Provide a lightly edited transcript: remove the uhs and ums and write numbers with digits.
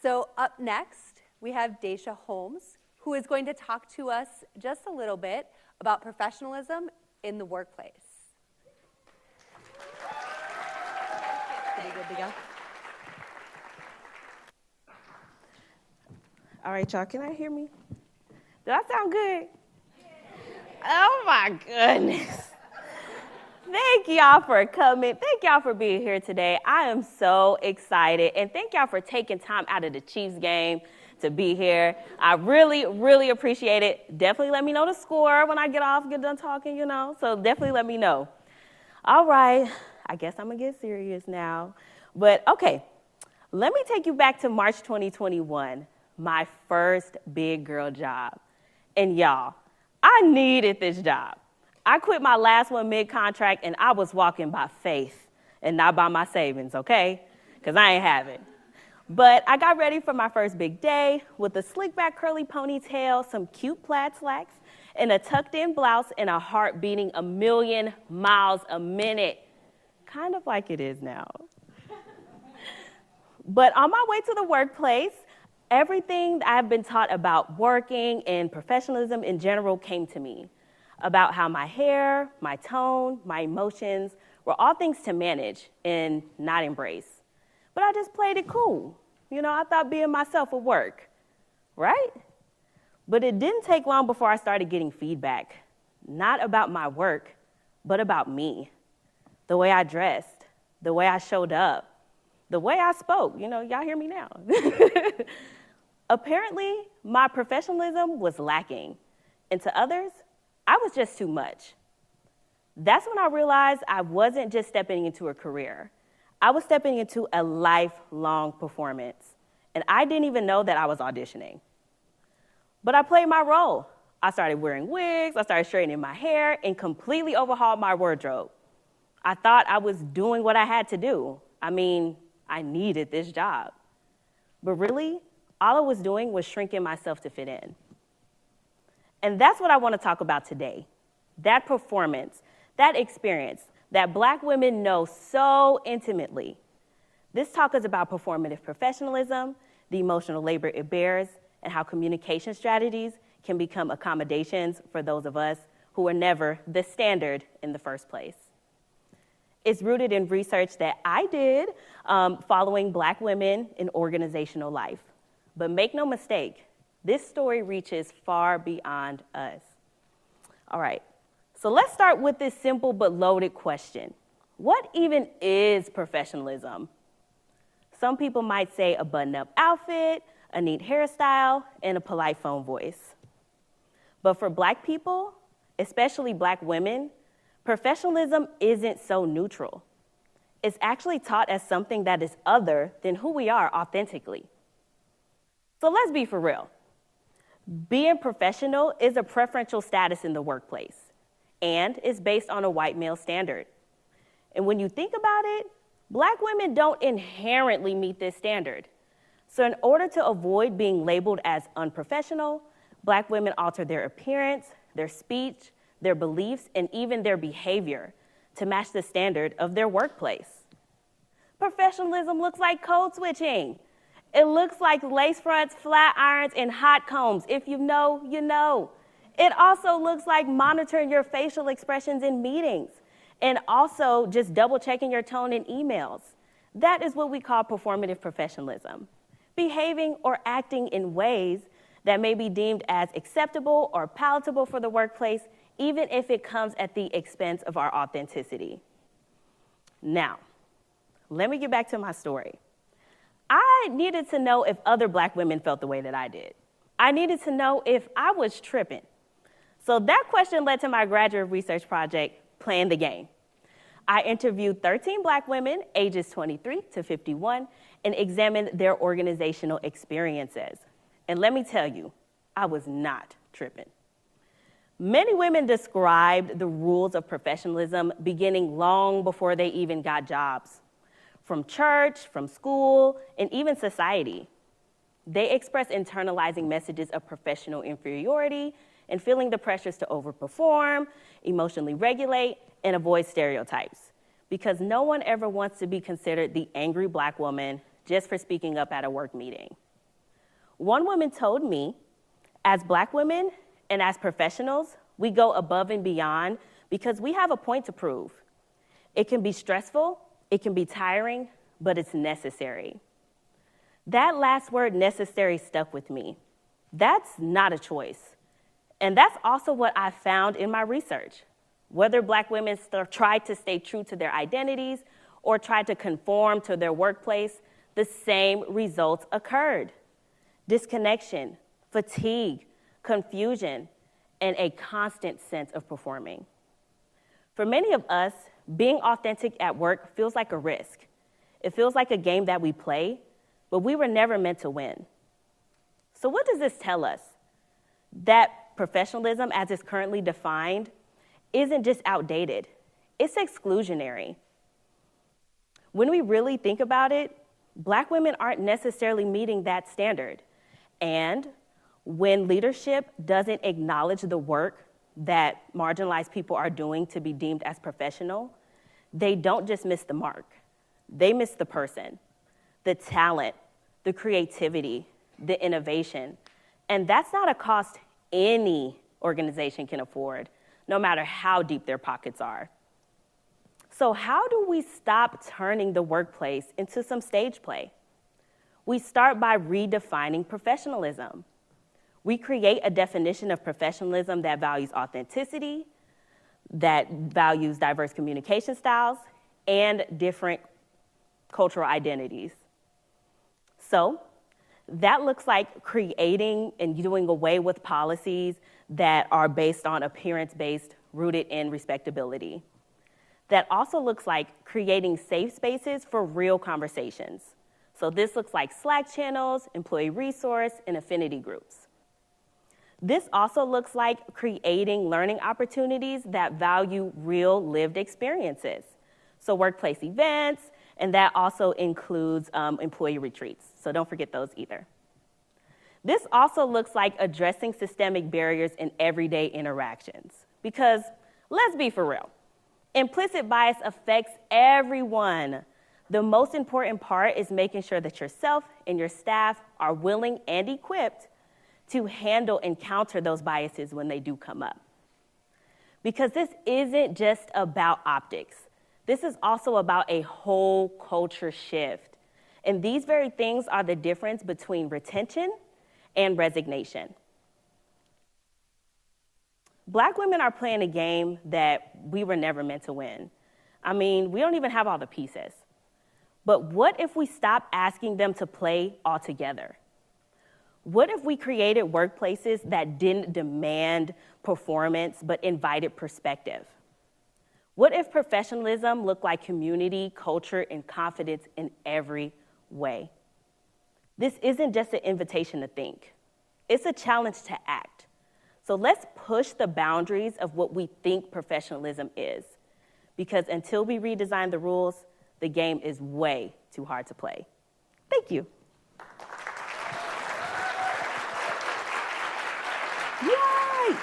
So up next, we have Daisha Holmes, who is going to talk to us just a little bit about professionalism in the workplace. Pretty good to go. All right, y'all, can I hear me? Do I sound good? Oh my goodness. Thank y'all for coming. Thank y'all for being here today. I am so excited. And thank y'all for taking time out of the Chiefs game to be here. I really, really appreciate it. Definitely let me know the score when I get done talking, So definitely let me know. All right. I guess I'm going to get serious now. But okay, let me take you back to March 2021, my first big girl job. And y'all, I needed this job. I quit my last one mid-contract, and I was walking by faith and not by my savings, okay? Because I ain't have it. But I got ready for my first big day with a slick back curly ponytail, some cute plaid slacks, and a tucked-in blouse and a heart beating 1,000,000 miles a minute. Kind of like it is now. But on my way to the workplace, everything I've been taught about working and professionalism in general came to me. About how my hair, my tone, my emotions were all things to manage and not embrace. But I just played it cool. I thought being myself would work, right? But it didn't take long before I started getting feedback, not about my work, but about me. The way I dressed, the way I showed up, the way I spoke. Y'all hear me now. Apparently, my professionalism was lacking, and to others, I was just too much. That's when I realized I wasn't just stepping into a career. I was stepping into a lifelong performance, and I didn't even know that I was auditioning. But I played my role. I started wearing wigs, I started straightening my hair, and completely overhauled my wardrobe. I thought I was doing what I had to do. I needed this job. But really, all I was doing was shrinking myself to fit in. And that's what I want to talk about today. That performance, that experience that Black women know so intimately. This talk is about performative professionalism, the emotional labor it bears, and how communication strategies can become accommodations for those of us who were never the standard in the first place. It's rooted in research that I did following Black women in organizational life. But make no mistake, this story reaches far beyond us. All right, so let's start with this simple but loaded question. What even is professionalism? Some people might say a button-up outfit, a neat hairstyle, and a polite phone voice. But for Black people, especially Black women, professionalism isn't so neutral. It's actually taught as something that is other than who we are authentically. So let's be for real. Being professional is a preferential status in the workplace, and is based on a white male standard. And when you think about it, Black women don't inherently meet this standard. So in order to avoid being labeled as unprofessional, Black women alter their appearance, their speech, their beliefs, and even their behavior to match the standard of their workplace. Professionalism looks like code switching. It looks like lace fronts, flat irons, and hot combs. If you know, you know. It also looks like monitoring your facial expressions in meetings and also just double checking your tone in emails. That is what we call performative professionalism. Behaving or acting in ways that may be deemed as acceptable or palatable for the workplace, even if it comes at the expense of our authenticity. Now, let me get back to my story. I needed to know if other Black women felt the way that I did. I needed to know if I was tripping. So that question led to my graduate research project, Playing the Game. I interviewed 13 Black women, ages 23 to 51, and examined their organizational experiences. And let me tell you, I was not tripping. Many women described the rules of professionalism beginning long before they even got jobs. From church, from school, and even society. They express internalizing messages of professional inferiority and feeling the pressures to overperform, emotionally regulate, and avoid stereotypes. Because no one ever wants to be considered the angry Black woman just for speaking up at a work meeting. One woman told me, as Black women and as professionals, we go above and beyond because we have a point to prove. It can be stressful, it can be tiring, but it's necessary. That last word, necessary, stuck with me. That's not a choice. And that's also what I found in my research. Whether Black women tried to stay true to their identities or tried to conform to their workplace, the same results occurred. Disconnection, fatigue, confusion, and a constant sense of performing. For many of us, being authentic at work feels like a risk. It feels like a game that we play, but we were never meant to win. So what does this tell us? That professionalism, as it's currently defined, isn't just outdated, it's exclusionary. When we really think about it, Black women aren't necessarily meeting that standard. And when leadership doesn't acknowledge the work that marginalized people are doing to be deemed as professional, they don't just miss the mark. They miss the person, the talent, the creativity, the innovation. And that's not a cost any organization can afford, no matter how deep their pockets are. So how do we stop turning the workplace into some stage play? We start by redefining professionalism. We create a definition of professionalism that values authenticity, that values diverse communication styles, and different cultural identities. So that looks like creating and doing away with policies that are based on appearance-based, rooted in respectability. That also looks like creating safe spaces for real conversations. So this looks like Slack channels, employee resource, and affinity groups. This also looks like creating learning opportunities that value real lived experiences. So workplace events, and that also includes employee retreats. So don't forget those either. This also looks like addressing systemic barriers in everyday interactions. Because let's be for real, implicit bias affects everyone. The most important part is making sure that yourself and your staff are willing and equipped to handle and counter those biases when they do come up. Because this isn't just about optics. This is also about a whole culture shift. And these very things are the difference between retention and resignation. Black women are playing a game that we were never meant to win. I mean, we don't even have all the pieces. But what if we stop asking them to play altogether? What if we created workplaces that didn't demand performance but invited perspective? What if professionalism looked like community, culture, and confidence in every way? This isn't just an invitation to think. It's a challenge to act. So let's push the boundaries of what we think professionalism is. Because until we redesign the rules, the game is way too hard to play. Thank you. Yay!